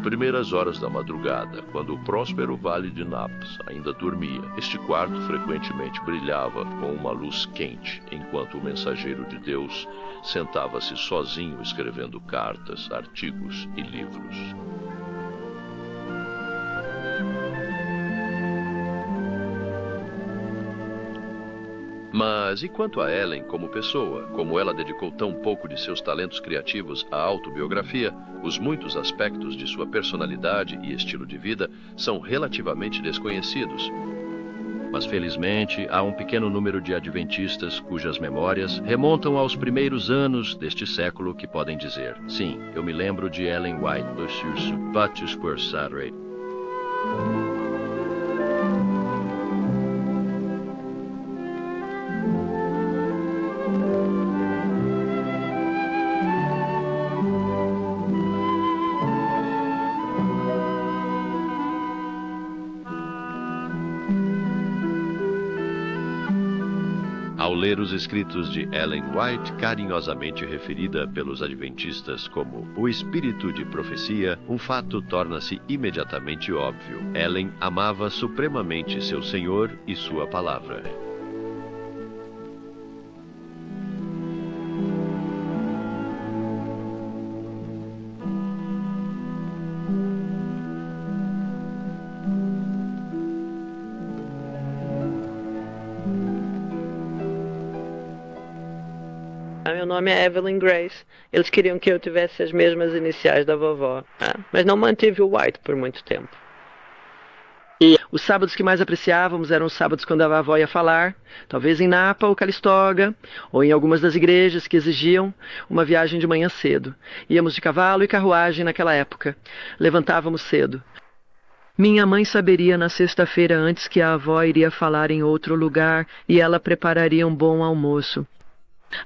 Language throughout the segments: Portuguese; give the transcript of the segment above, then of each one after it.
primeiras horas da madrugada, quando o próspero vale de Napas ainda dormia. Este quarto frequentemente brilhava com uma luz quente, enquanto o mensageiro de Deus sentava-se sozinho escrevendo cartas, artigos e livros. Mas e quanto a Ellen como pessoa? Como ela dedicou tão pouco de seus talentos criativos à autobiografia, os muitos aspectos de sua personalidade e estilo de vida são relativamente desconhecidos. Mas felizmente há um pequeno número de adventistas cujas memórias remontam aos primeiros anos deste século que podem dizer: sim, eu me lembro de Ellen White sur ce petit square Saturday. Ao ler os escritos de Ellen White, carinhosamente referida pelos adventistas como o espírito de profecia, um fato torna-se imediatamente óbvio. Ellen amava supremamente seu Senhor e sua palavra. Meu nome é Evelyn Grace. Eles queriam que eu tivesse as mesmas iniciais da vovó, mas não mantive o White por muito tempo. E os sábados que mais apreciávamos eram os sábados quando a vovó ia falar, talvez em Napa ou Calistoga, ou em algumas das igrejas que exigiam uma viagem de manhã cedo. Íamos de cavalo e carruagem naquela época. Levantávamos cedo. Minha mãe saberia na sexta-feira antes que a avó iria falar em outro lugar e ela prepararia um bom almoço.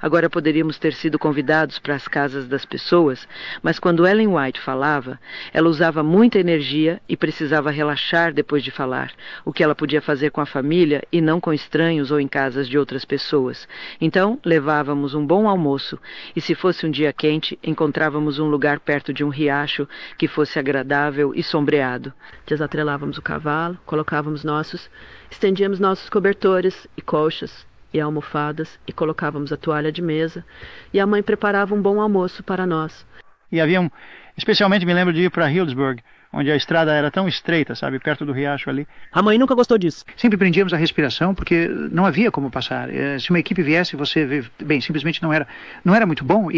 Agora poderíamos ter sido convidados para as casas das pessoas, mas quando Ellen White falava, ela usava muita energia e precisava relaxar depois de falar, o que ela podia fazer com a família e não com estranhos ou em casas de outras pessoas. Então, levávamos um bom almoço e, se fosse um dia quente, encontrávamos um lugar perto de um riacho que fosse agradável e sombreado. Desatrelávamos o cavalo, estendíamos nossos cobertores e colchas e almofadas, e colocávamos a toalha de mesa, e a mãe preparava um bom almoço para nós. E especialmente me lembro de ir para Healdsburg, onde a estrada era tão estreita, sabe, perto do riacho ali. A mãe nunca gostou disso. Sempre prendíamos a respiração, porque não havia como passar. Se uma equipe viesse, simplesmente não era muito bom,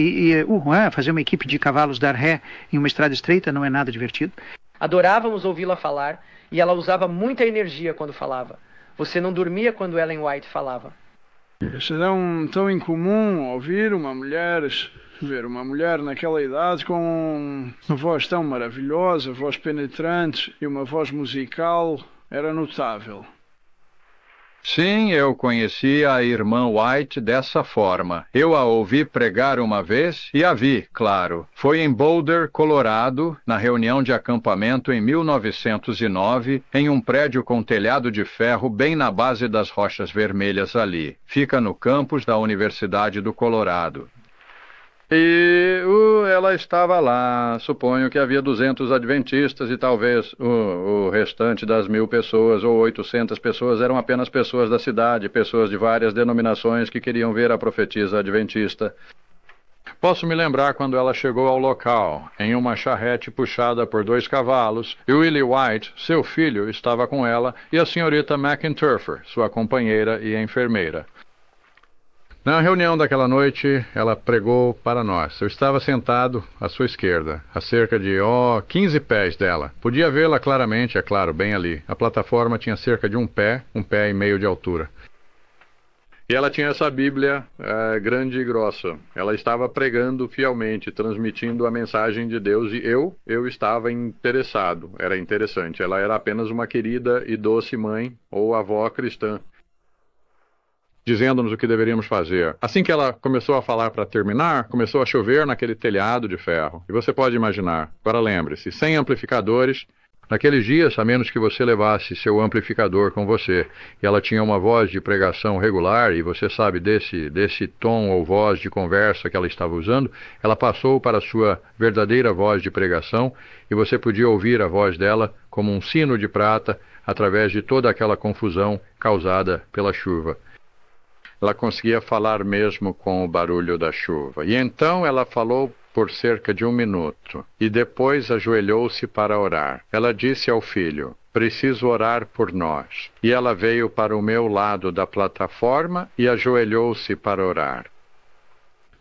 fazer uma equipe de cavalos dar ré em uma estrada estreita não é nada divertido. Adorávamos ouvi-la falar, e ela usava muita energia quando falava. Você não dormia quando Ellen White falava. Será tão incomum ver uma mulher naquela idade com uma voz tão maravilhosa, voz penetrante e uma voz musical, era notável. Sim, eu conheci a irmã White dessa forma. Eu a ouvi pregar uma vez e a vi, claro. Foi em Boulder, Colorado, na reunião de acampamento em 1909, em um prédio com telhado de ferro bem na base das Rochas Vermelhas ali. Fica no campus da Universidade do Colorado. E ela estava lá. Suponho que havia 200 adventistas e talvez o restante das 1.000 pessoas ou 800 pessoas eram apenas pessoas da cidade, pessoas de várias denominações que queriam ver a profetisa adventista. Posso me lembrar quando ela chegou ao local, em uma charrete puxada por 2 cavalos, e Willie White, seu filho, estava com ela, e a senhorita McInturfer, sua companheira e enfermeira. Na reunião daquela noite, ela pregou para nós. Eu estava sentado à sua esquerda, a cerca de 15 pés dela. Podia vê-la claramente, é claro, bem ali. A plataforma tinha cerca de um pé e meio de altura. E ela tinha essa Bíblia grande e grossa. Ela estava pregando fielmente, transmitindo a mensagem de Deus, e eu estava interessado. Era interessante. Ela era apenas uma querida e doce mãe ou avó cristã, dizendo-nos o que deveríamos fazer. Assim que ela começou a falar para terminar, começou a chover naquele telhado de ferro. E você pode imaginar, agora lembre-se, sem amplificadores, Naqueles dias, a menos que você levasse seu amplificador com você, e ela tinha uma voz de pregação regular, e você sabe desse tom ou voz de conversa que ela estava usando, ela passou para a sua verdadeira voz de pregação, e você podia ouvir a voz dela como um sino de prata através de toda aquela confusão causada pela chuva. Ela conseguia falar mesmo com o barulho da chuva. E então ela falou por cerca de 1 minuto, e depois ajoelhou-se para orar. Ela disse ao filho: preciso orar por nós. E ela veio para o meu lado da plataforma e ajoelhou-se para orar.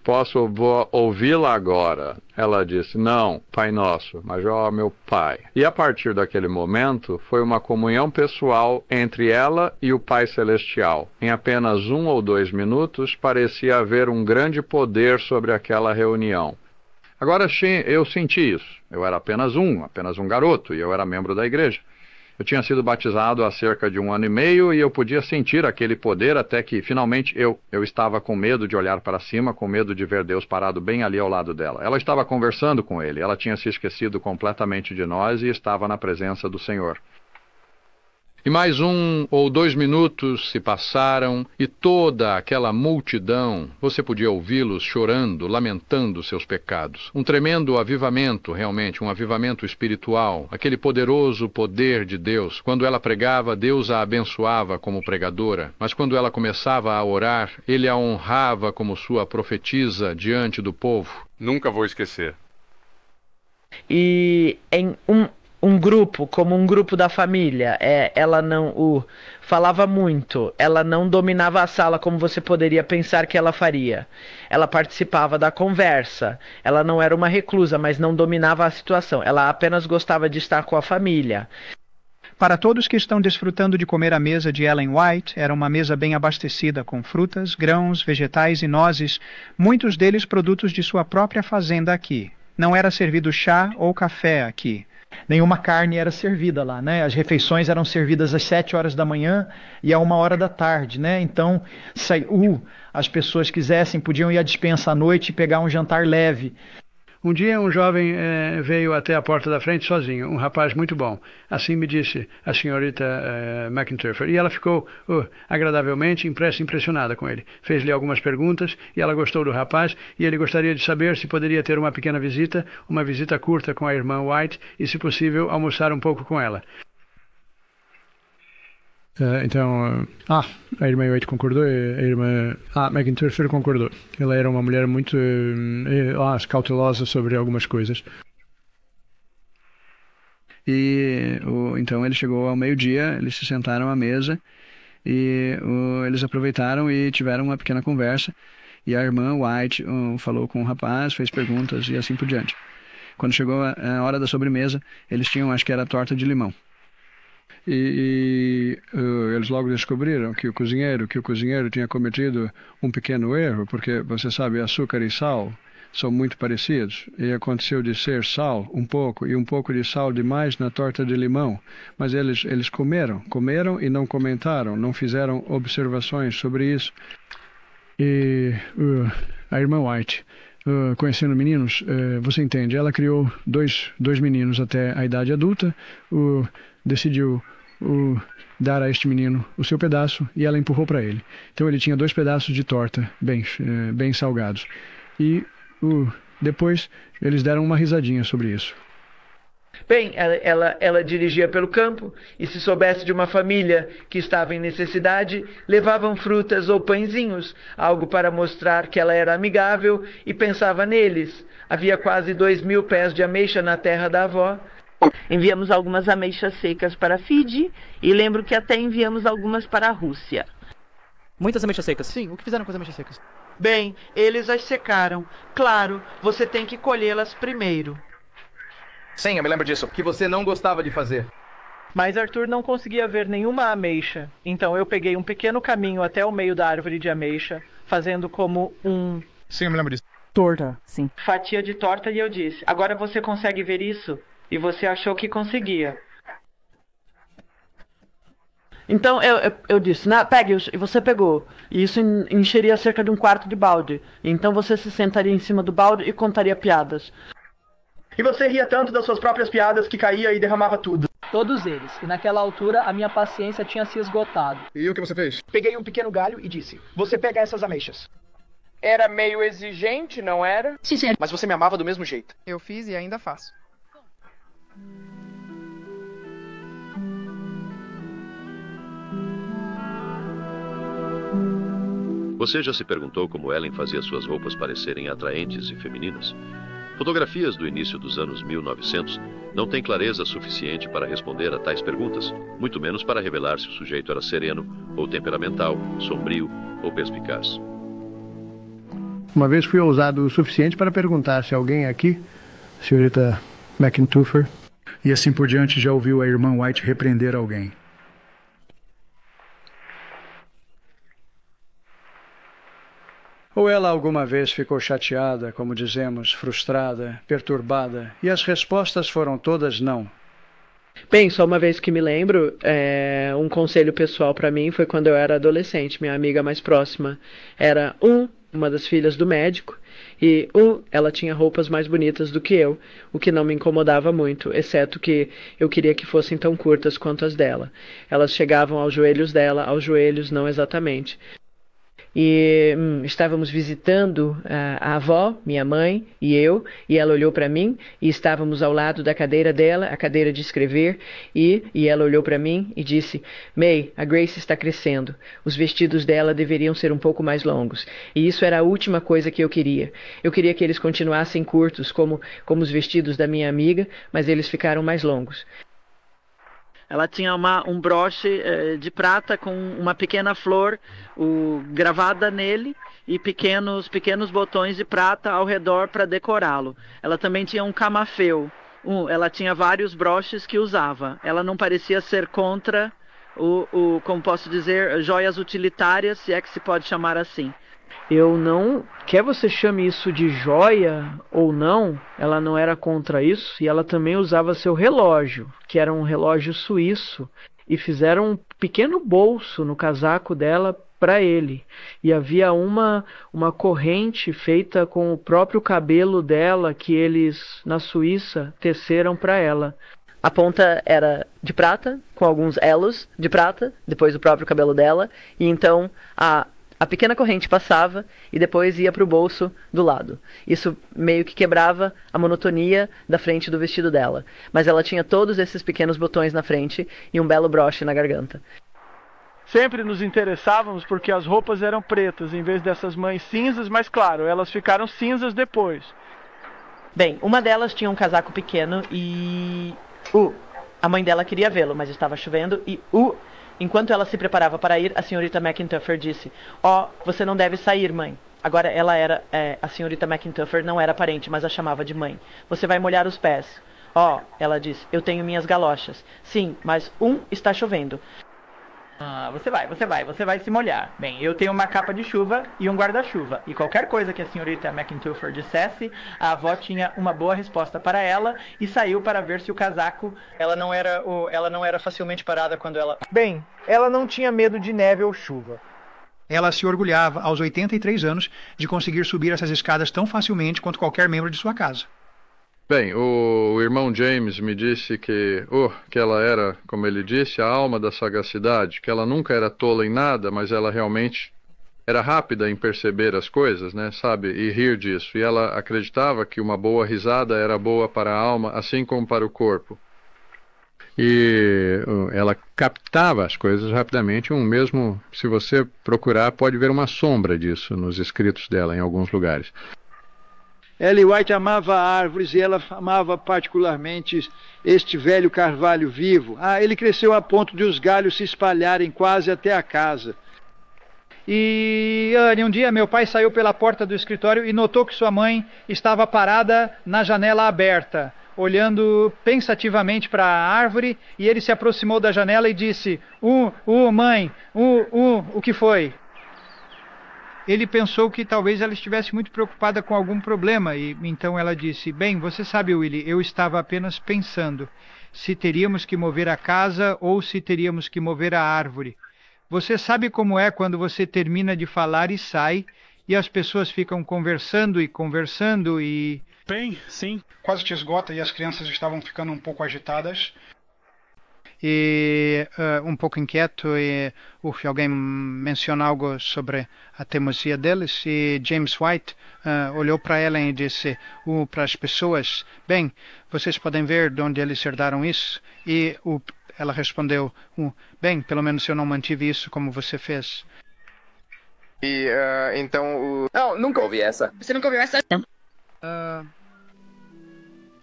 Posso ouvi-la agora? Ela disse: não, Pai Nosso, mas ó meu Pai. E a partir daquele momento, foi uma comunhão pessoal entre ela e o Pai Celestial. Em apenas 1 ou 2 minutos, parecia haver um grande poder sobre aquela reunião. Agora eu senti isso. Eu era apenas um garoto, e eu era membro da igreja. Eu tinha sido batizado há cerca de 1 ano e meio e eu podia sentir aquele poder até que, finalmente, eu estava com medo de olhar para cima, com medo de ver Deus parado bem ali ao lado dela. Ela estava conversando com ele, ela tinha se esquecido completamente de nós e estava na presença do Senhor. E mais 1 ou 2 minutos se passaram e toda aquela multidão, você podia ouvi-los chorando, lamentando seus pecados. Um tremendo avivamento, realmente, um avivamento espiritual, aquele poderoso poder de Deus. Quando ela pregava, Deus a abençoava como pregadora, mas quando ela começava a orar, Ele a honrava como sua profetisa diante do povo. Nunca vou esquecer. E em um grupo, como um grupo da família, ela não falava muito, ela não dominava a sala como você poderia pensar que ela faria. Ela participava da conversa, ela não era uma reclusa, mas não dominava a situação, ela apenas gostava de estar com a família. Para todos que estão desfrutando de comer à mesa de Ellen White, era uma mesa bem abastecida com frutas, grãos, vegetais e nozes, muitos deles produtos de sua própria fazenda aqui. Não era servido chá ou café aqui. Nenhuma carne era servida lá, né? As refeições eram servidas às 7 horas da manhã e à 1 hora da tarde, né? Então, as pessoas quisessem, podiam ir à despensa à noite e pegar um jantar leve. Um dia um jovem veio até a porta da frente sozinho, um rapaz muito bom. Assim me disse a senhorita McIntyre. E ela ficou agradavelmente impressionada com ele. Fez-lhe algumas perguntas e ela gostou do rapaz e ele gostaria de saber se poderia ter uma pequena visita, uma visita curta com a irmã White e, se possível, almoçar um pouco com ela. A irmã White concordou, a irmã McIntyre concordou. Ela era uma mulher muito cautelosa sobre algumas coisas. E então ele chegou ao meio-dia, eles se sentaram à mesa e eles aproveitaram e tiveram uma pequena conversa. E a irmã White falou com o rapaz, fez perguntas e assim por diante. Quando chegou a hora da sobremesa, eles tinham, acho que era torta de limão. E eles logo descobriram que o cozinheiro tinha cometido um pequeno erro, porque, você sabe, açúcar e sal são muito parecidos. E aconteceu de ser sal um pouco e um pouco de sal demais na torta de limão. Mas eles comeram e não comentaram, não fizeram observações sobre isso. E a irmã White, conhecendo meninos, você entende, ela criou dois meninos até a idade adulta, decidiu dar a este menino o seu pedaço e ela empurrou para ele. Então ele tinha 2 pedaços de torta bem salgados. E depois eles deram uma risadinha sobre isso. Bem, ela dirigia pelo campo e, se soubesse de uma família que estava em necessidade, levavam frutas ou pãezinhos, algo para mostrar que ela era amigável e pensava neles. Havia quase 2.000 pés de ameixa na terra da avó. Enviamos algumas ameixas secas para Fiji e lembro que até enviamos algumas para a Rússia. Muitas ameixas secas. Sim, o que fizeram com as ameixas secas? Bem, eles as secaram. Claro, você tem que colhê-las primeiro. Sim, eu me lembro disso. Que você não gostava de fazer. Mas Arthur não conseguia ver nenhuma ameixa. Então eu peguei um pequeno caminho até o meio da árvore de ameixa, fazendo como Sim, eu me lembro disso. Torta. Sim. fatia de torta e eu disse: agora você consegue ver isso? E você achou que conseguia. Então eu disse: pegue, e você pegou. E isso encheria cerca de 1/4 de balde. Então você se sentaria em cima do balde e contaria piadas. E você ria tanto das suas próprias piadas que caía e derramava tudo. Todos eles. E naquela altura a minha paciência tinha se esgotado. E o que você fez? Peguei um pequeno galho e disse: você pega essas ameixas. Era meio exigente, não era? Sincero. Mas você me amava do mesmo jeito. Eu fiz e ainda faço. Você já se perguntou como Ellen fazia suas roupas parecerem atraentes e femininas? Fotografias do início dos anos 1900 não têm clareza suficiente para responder a tais perguntas, muito menos para revelar se o sujeito era sereno ou temperamental, sombrio ou perspicaz. Uma vez fui ousado o suficiente para perguntar se alguém aqui, senhorita McIntyre, e assim por diante já ouviu a irmã White repreender alguém. Ou ela alguma vez ficou chateada, como dizemos, frustrada, perturbada, e as respostas foram todas não. Bem, só uma vez que me lembro, um conselho pessoal para mim foi quando eu era adolescente. Minha amiga mais próxima era uma das filhas do médico, e ela tinha roupas mais bonitas do que eu, o que não me incomodava muito, exceto que eu queria que fossem tão curtas quanto as dela. Elas chegavam aos joelhos dela, aos joelhos não exatamente. E estávamos visitando a avó, minha mãe e eu, e ela olhou para mim, e estávamos ao lado da cadeira dela, a cadeira de escrever, e ela olhou para mim e disse: May, a Grace está crescendo, os vestidos dela deveriam ser um pouco mais longos, e isso era a última coisa que eu queria. Eu queria que eles continuassem curtos, como os vestidos da minha amiga, mas eles ficaram mais longos. Ela tinha um broche de prata com uma pequena flor gravada nele e pequenos botões de prata ao redor para decorá-lo. Ela também tinha um camafeu. Ela tinha vários broches que usava. Ela não parecia ser contra como posso dizer, joias utilitárias, se é que se pode chamar assim. Eu não... Quer você chame isso de joia ou não, ela não era contra isso, e ela também usava seu relógio, que era um relógio suíço, e fizeram um pequeno bolso no casaco dela para ele. E havia uma corrente feita com o próprio cabelo dela que eles, na Suíça, teceram para ela. A ponta era de prata, com alguns elos de prata, depois o próprio cabelo dela, e então a pequena corrente passava e depois ia para o bolso do lado. Isso meio que quebrava a monotonia da frente do vestido dela. Mas ela tinha todos esses pequenos botões na frente e um belo broche na garganta. Sempre nos interessávamos porque as roupas eram pretas em vez dessas mães cinzas, mas claro, elas ficaram cinzas depois. Bem, uma delas tinha um casaco pequeno e... a mãe dela queria vê-lo, mas estava chovendo e... Enquanto ela se preparava para ir, a senhorita McIntyre disse: você não deve sair, mãe. Agora ela era... a senhorita McIntyre não era parente, mas a chamava de mãe. Você vai molhar os pés. Ela disse, eu tenho minhas galochas. Sim, mas está chovendo. Você vai se molhar. Bem, eu tenho uma capa de chuva e um guarda-chuva. E qualquer coisa que a senhorita McIntyre dissesse, a avó tinha uma boa resposta para ela e saiu para ver se o casaco... Ela não era facilmente parada quando ela... Bem, ela não tinha medo de neve ou chuva. Ela se orgulhava, aos 83 anos, de conseguir subir essas escadas tão facilmente quanto qualquer membro de sua casa. Bem, o irmão James me disse que ela era, como ele disse, a alma da sagacidade, que ela nunca era tola em nada, mas ela realmente era rápida em perceber as coisas, né, sabe, e rir disso. E ela acreditava que uma boa risada era boa para a alma, assim como para o corpo. E ela captava as coisas rapidamente, mesmo se você procurar, pode ver uma sombra disso nos escritos dela em alguns lugares. Ellen White amava árvores e ela amava particularmente este velho carvalho vivo. Ele cresceu a ponto de os galhos se espalharem quase até a casa. E um dia meu pai saiu pela porta do escritório e notou que sua mãe estava parada na janela aberta, olhando pensativamente para a árvore, e ele se aproximou da janela e disse: mãe, o que foi? Ele pensou que talvez ela estivesse muito preocupada com algum problema, e então ela disse: bem, você sabe, Willie, eu estava apenas pensando se teríamos que mover a casa ou se teríamos que mover a árvore. Você sabe como é quando você termina de falar e sai, e as pessoas ficam conversando e... Bem, sim. Quase te esgota e as crianças estavam ficando um pouco agitadas. e um pouco inquieto, e ouvi alguém mencionar algo sobre a teimosia deles, e James White olhou para Ellen e disse para as pessoas: bem, vocês podem ver de onde eles herdaram isso? E ela respondeu: bem, pelo menos eu não mantive isso como você fez. E então Não, nunca ouvi essa. Você nunca ouviu essa? Não.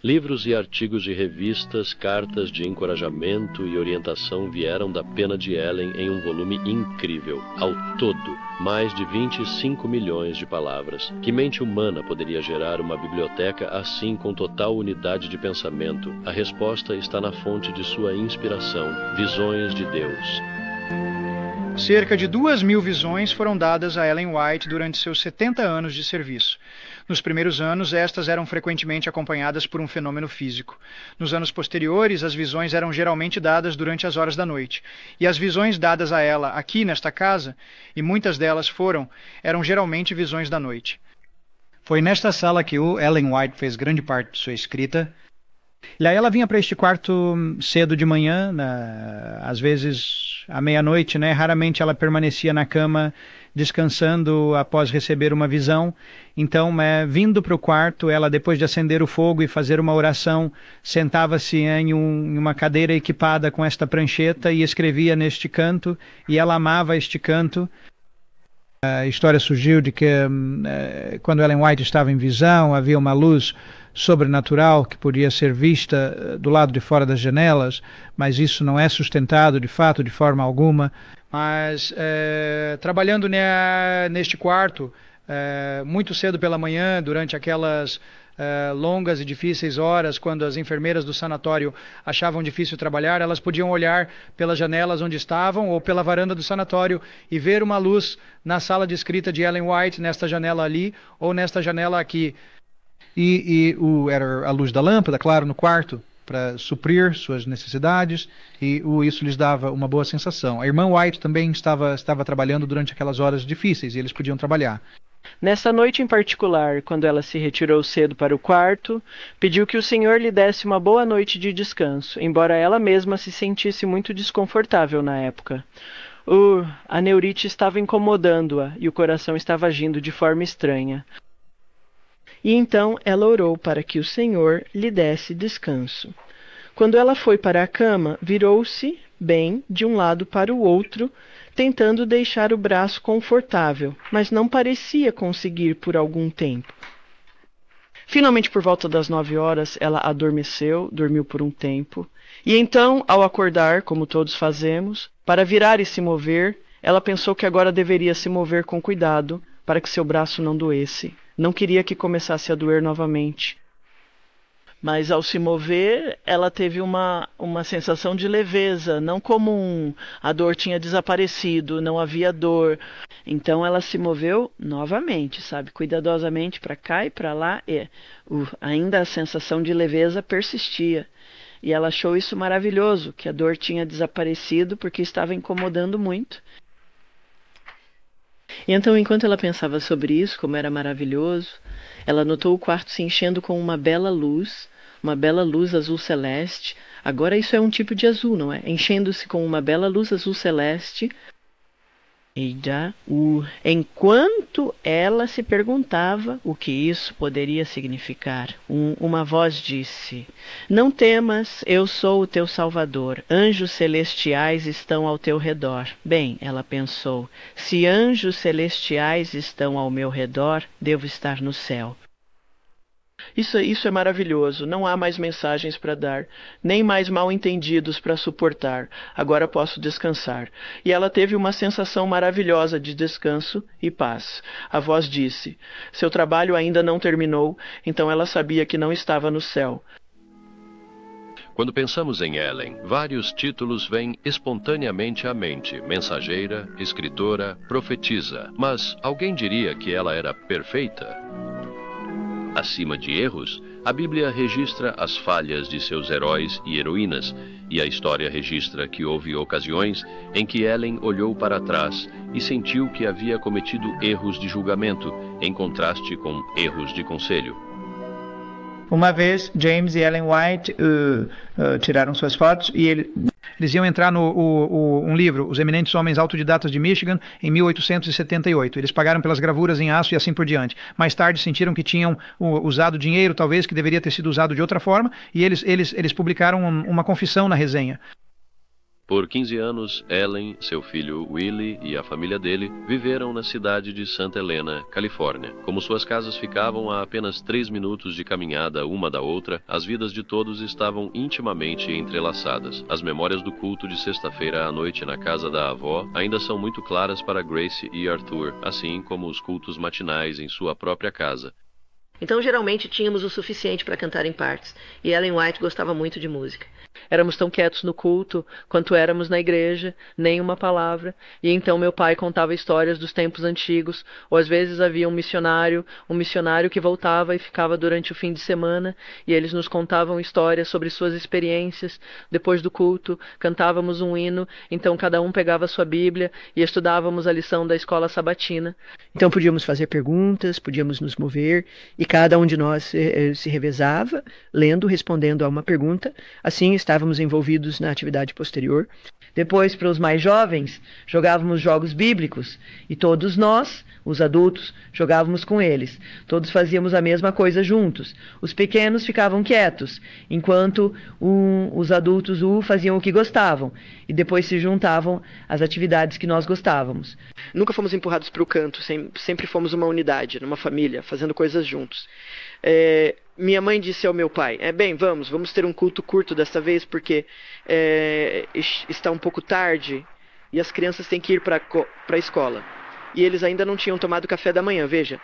Livros e artigos de revistas, cartas de encorajamento e orientação vieram da pena de Ellen em um volume incrível. Ao todo, mais de 25 milhões de palavras. Que mente humana poderia gerar uma biblioteca assim com total unidade de pensamento? A resposta está na fonte de sua inspiração, Visões de Deus. Cerca de 2.000 visões foram dadas a Ellen White durante seus 70 anos de serviço. Nos primeiros anos, estas eram frequentemente acompanhadas por um fenômeno físico. Nos anos posteriores, as visões eram geralmente dadas durante as horas da noite. E as visões dadas a ela aqui nesta casa, e muitas delas eram geralmente visões da noite. Foi nesta sala que Ellen White fez grande parte de sua escrita. E aí ela vinha para este quarto cedo de manhã, às vezes à meia-noite, né? Raramente ela permanecia na cama descansando após receber uma visão. Então, vindo para o quarto, ela, depois de acender o fogo e fazer uma oração, sentava-se em uma cadeira equipada com esta prancheta e escrevia neste canto, e ela amava este canto. A história surgiu de que quando Ellen White estava em visão, havia uma luz sobrenatural que podia ser vista do lado de fora das janelas, mas isso não é sustentado de fato de forma alguma. Mas trabalhando neste quarto, muito cedo pela manhã, durante aquelas longas e difíceis horas, quando as enfermeiras do sanatório achavam difícil trabalhar, elas podiam olhar pelas janelas onde estavam ou pela varanda do sanatório e ver uma luz na sala de escrita de Ellen White, nesta janela ali ou nesta janela aqui. Era a luz da lâmpada, claro, no quarto, para suprir suas necessidades, e isso lhes dava uma boa sensação. A irmã White também estava trabalhando durante aquelas horas difíceis, e eles podiam trabalhar. Nessa noite em particular, quando ela se retirou cedo para o quarto, pediu que o Senhor lhe desse uma boa noite de descanso, embora ela mesma se sentisse muito desconfortável na época. A neurite estava incomodando-a, e o coração estava agindo de forma estranha. E então ela orou para que o Senhor lhe desse descanso. Quando ela foi para a cama, virou-se bem de um lado para o outro, tentando deixar o braço confortável, mas não parecia conseguir por algum tempo. Finalmente, por volta das 9 horas, ela adormeceu, dormiu por um tempo, e então, ao acordar, como todos fazemos, para virar e se mover, ela pensou que agora deveria se mover com cuidado, para que seu braço não doesse. Não queria que começasse a doer novamente. Mas ao se mover, ela teve uma sensação de leveza, não comum. A dor tinha desaparecido, não havia dor. Então ela se moveu novamente, sabe? Cuidadosamente para cá e para lá. E ainda a sensação de leveza persistia. E ela achou isso maravilhoso, que a dor tinha desaparecido porque estava incomodando muito. E então, enquanto ela pensava sobre isso, como era maravilhoso, ela notou o quarto se enchendo com uma bela luz azul celeste. Agora isso é um tipo de azul, não é? Enchendo-se com uma bela luz azul celeste. Enquanto ela se perguntava o que isso poderia significar, uma voz disse: "Não temas, eu sou o teu Salvador. Anjos celestiais estão ao teu redor." Bem, ela pensou, se anjos celestiais estão ao meu redor, devo estar no céu. Isso é maravilhoso. Não há mais mensagens para dar, nem mais mal-entendidos para suportar. Agora posso descansar. E ela teve uma sensação maravilhosa de descanso e paz. A voz disse: seu trabalho ainda não terminou, então ela sabia que não estava no céu. Quando pensamos em Ellen, vários títulos vêm espontaneamente à mente: mensageira, escritora, profetisa. Mas alguém diria que ela era perfeita? Acima de erros, a Bíblia registra as falhas de seus heróis e heroínas, e a história registra que houve ocasiões em que Ellen olhou para trás e sentiu que havia cometido erros de julgamento, em contraste com erros de conselho. Uma vez, James e Ellen White tiraram suas fotos e Eles iam entrar no um livro, Os Eminentes Homens Autodidatas de Michigan, em 1878. Eles pagaram pelas gravuras em aço e assim por diante. Mais tarde sentiram que tinham usado dinheiro, talvez, que deveria ter sido usado de outra forma, e eles publicaram uma confissão na resenha. Por 15 anos, Ellen, seu filho Willie e a família dele viveram na cidade de Santa Helena, Califórnia. Como suas casas ficavam a apenas 3 minutos de caminhada uma da outra, as vidas de todos estavam intimamente entrelaçadas. As memórias do culto de sexta-feira à noite na casa da avó ainda são muito claras para Grace e Arthur, assim como os cultos matinais em sua própria casa. Então, geralmente, tínhamos o suficiente para cantar em partes, e Ellen White gostava muito de música. Éramos tão quietos no culto quanto éramos na igreja, nem uma palavra, e então meu pai contava histórias dos tempos antigos, ou às vezes havia um missionário que voltava e ficava durante o fim de semana, e eles nos contavam histórias sobre suas experiências. Depois do culto, cantávamos um hino, então cada um pegava sua Bíblia e estudávamos a lição da escola sabatina. Então podíamos fazer perguntas, podíamos nos mover, e cada um de nós se revezava, lendo, respondendo a uma pergunta. Assim estávamos envolvidos na atividade posterior. Depois, para os mais jovens, jogávamos jogos bíblicos, e todos nós, os adultos, jogávamos com eles. Todos fazíamos a mesma coisa juntos. Os pequenos ficavam quietos, enquanto os adultos faziam o que gostavam, e depois se juntavam às atividades que nós gostávamos. Nunca fomos empurrados para o canto, sempre fomos uma unidade, numa família, fazendo coisas juntos. Minha mãe disse ao meu pai, vamos ter um culto curto desta vez, porque está um pouco tarde e as crianças têm que ir para a escola. E eles ainda não tinham tomado café da manhã, veja.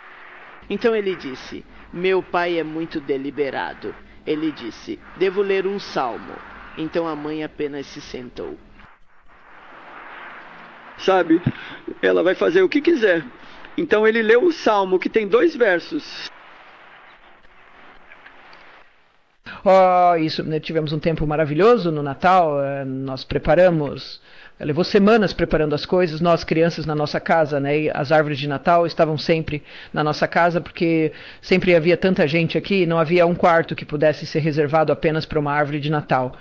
Então ele disse, meu pai é muito deliberado. Ele disse, devo ler um salmo. Então a mãe apenas se sentou. Sabe, ela vai fazer o que quiser. Então ele leu o salmo, que tem 2 versos. Tivemos um tempo maravilhoso no Natal. Nós preparamos, levou semanas preparando as coisas. Nós, crianças, na nossa casa, né? E as árvores de Natal estavam sempre na nossa casa, porque sempre havia tanta gente aqui, não havia um quarto que pudesse ser reservado apenas para uma árvore de Natal.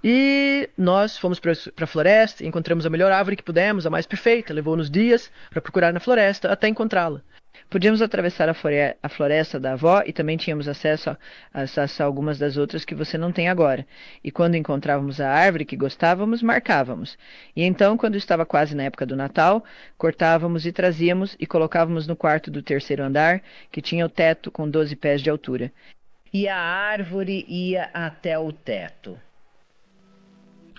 E nós fomos para a floresta, encontramos a melhor árvore que pudemos, a mais perfeita. Levou-nos dias para procurar na floresta até encontrá-la. Podíamos atravessar a floresta da avó e também tínhamos acesso a algumas das outras que você não tem agora. E quando encontrávamos a árvore que gostávamos, marcávamos. E então, quando estava quase na época do Natal, cortávamos e trazíamos e colocávamos no quarto do 3º andar, que tinha o teto com 12 pés de altura. E a árvore ia até o teto.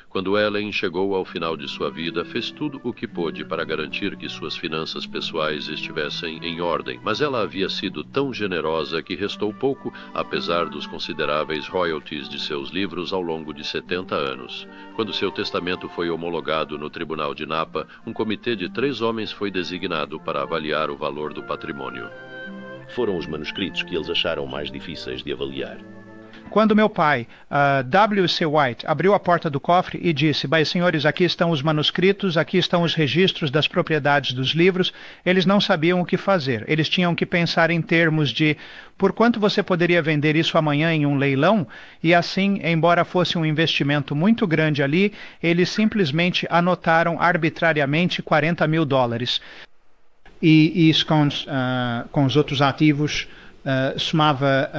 Quando Ellen chegou ao final de sua vida, fez tudo o que pôde para garantir que suas finanças pessoais estivessem em ordem, mas ela havia sido tão generosa que restou pouco, apesar dos consideráveis royalties de seus livros ao longo de 70 anos. Quando seu testamento foi homologado no Tribunal de Napa, um comitê de 3 homens foi designado para avaliar o valor do patrimônio. Foram os manuscritos que eles acharam mais difíceis de avaliar. Quando meu pai, W.C. White, abriu a porta do cofre e disse, bem, senhores, aqui estão os manuscritos, aqui estão os registros das propriedades dos livros, eles não sabiam o que fazer. Eles tinham que pensar em termos de por quanto você poderia vender isso amanhã em um leilão, e assim, embora fosse um investimento muito grande ali, eles simplesmente anotaram arbitrariamente $40.000. E isso com os outros ativos somava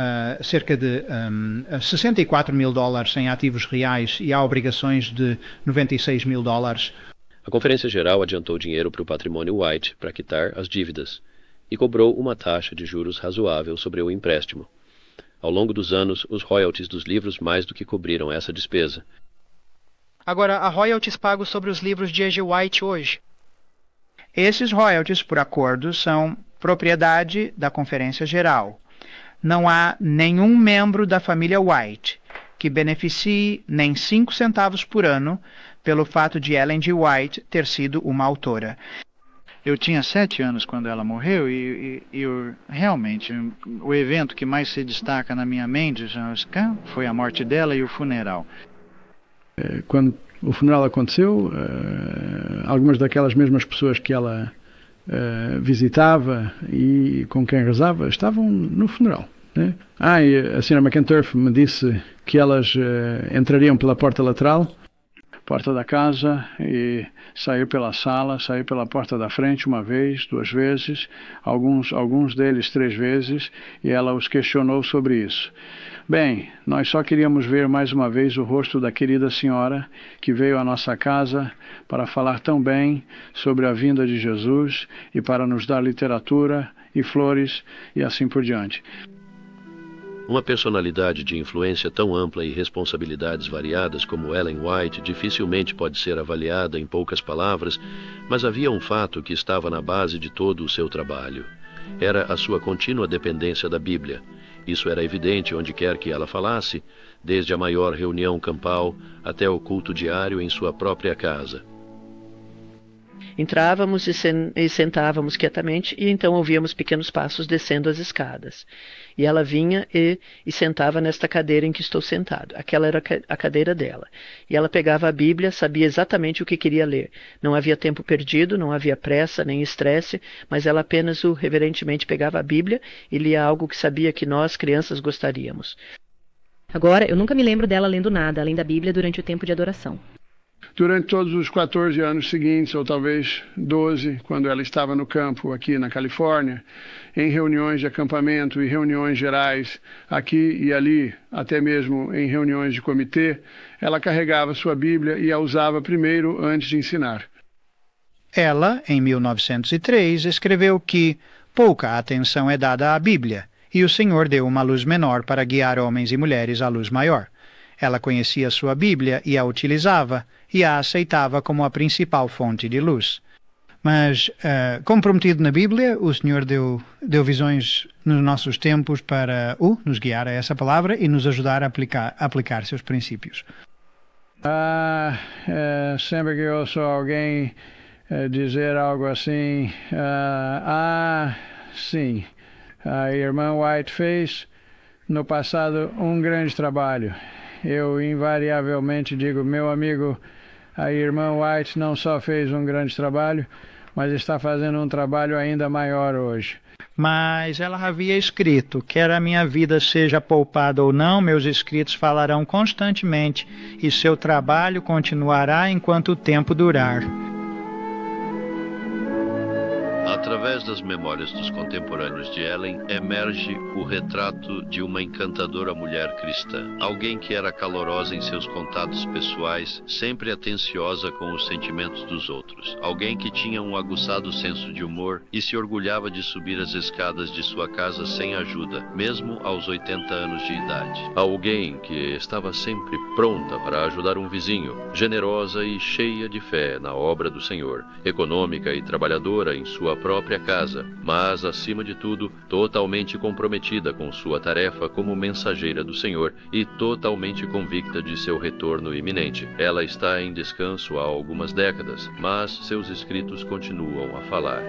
cerca de $64.000 em ativos reais e há obrigações de $96.000. A Conferência Geral adiantou dinheiro para o patrimônio White para quitar as dívidas e cobrou uma taxa de juros razoável sobre o empréstimo. Ao longo dos anos, os royalties dos livros mais do que cobriram essa despesa. Agora, há royalties pagos sobre os livros de E.G. White hoje. Esses royalties, por acordo, são propriedade da Conferência Geral. Não há nenhum membro da família White que beneficie nem 5 centavos por ano pelo fato de Ellen G. White ter sido uma autora. Eu tinha 7 anos quando ela morreu e realmente o evento que mais se destaca na minha mente foi a morte dela e o funeral. Quando o funeral aconteceu, algumas daquelas mesmas pessoas que ela visitava e com quem rezava estavam no funeral, né? E a Sra. McInturf me disse que elas entrariam pela porta lateral. porta da casa e saiu pela sala, saiu pela porta da frente uma vez, 2 vezes, alguns deles 3 vezes, e ela os questionou sobre isso. Bem, nós só queríamos ver mais uma vez o rosto da querida senhora que veio à nossa casa para falar tão bem sobre a vinda de Jesus e para nos dar literatura e flores e assim por diante. Uma personalidade de influência tão ampla e responsabilidades variadas como Ellen White dificilmente pode ser avaliada em poucas palavras, mas havia um fato que estava na base de todo o seu trabalho. Era a sua contínua dependência da Bíblia. Isso era evidente onde quer que ela falasse, desde a maior reunião campal até o culto diário em sua própria casa. Entrávamos e sentávamos quietamente e então ouvíamos pequenos passos descendo as escadas. E ela vinha e sentava nesta cadeira em que estou sentado. Aquela era a cadeira dela. E ela pegava a Bíblia, sabia exatamente o que queria ler. Não havia tempo perdido, não havia pressa nem estresse, mas ela apenas reverentemente pegava a Bíblia e lia algo que sabia que nós, crianças, gostaríamos. Agora, eu nunca me lembro dela lendo nada, além da Bíblia, durante o tempo de adoração. Durante todos os 14 anos seguintes, ou talvez 12, quando ela estava no campo aqui na Califórnia, em reuniões de acampamento e reuniões gerais aqui e ali, até mesmo em reuniões de comitê, ela carregava sua Bíblia e a usava primeiro antes de ensinar. Ela, em 1903, escreveu que pouca atenção é dada à Bíblia e o Senhor deu uma luz menor para guiar homens e mulheres à luz maior. Ela conhecia sua Bíblia e a utilizava, e a aceitava como a principal fonte de luz. Mas, comprometido na Bíblia, o Senhor deu visões nos nossos tempos para nos guiar a essa palavra e nos ajudar a aplicar seus princípios. Sempre que ouço alguém dizer algo assim, sim, a irmã White fez no passado um grande trabalho. Eu invariavelmente digo, meu amigo, a irmã White não só fez um grande trabalho, mas está fazendo um trabalho ainda maior hoje. Mas ela havia escrito, quer a minha vida seja poupada ou não, meus escritos falarão constantemente, e seu trabalho continuará enquanto o tempo durar. Através das memórias dos contemporâneos de Ellen, emerge o retrato de uma encantadora mulher cristã. Alguém que era calorosa em seus contatos pessoais, sempre atenciosa com os sentimentos dos outros. Alguém que tinha um aguçado senso de humor e se orgulhava de subir as escadas de sua casa sem ajuda, mesmo aos 80 anos de idade. Alguém que estava sempre pronta para ajudar um vizinho, generosa e cheia de fé na obra do Senhor, econômica e trabalhadora em sua própria casa, mas, acima de tudo, totalmente comprometida com sua tarefa como mensageira do Senhor e totalmente convicta de seu retorno iminente. Ela está em descanso há algumas décadas, mas seus escritos continuam a falar.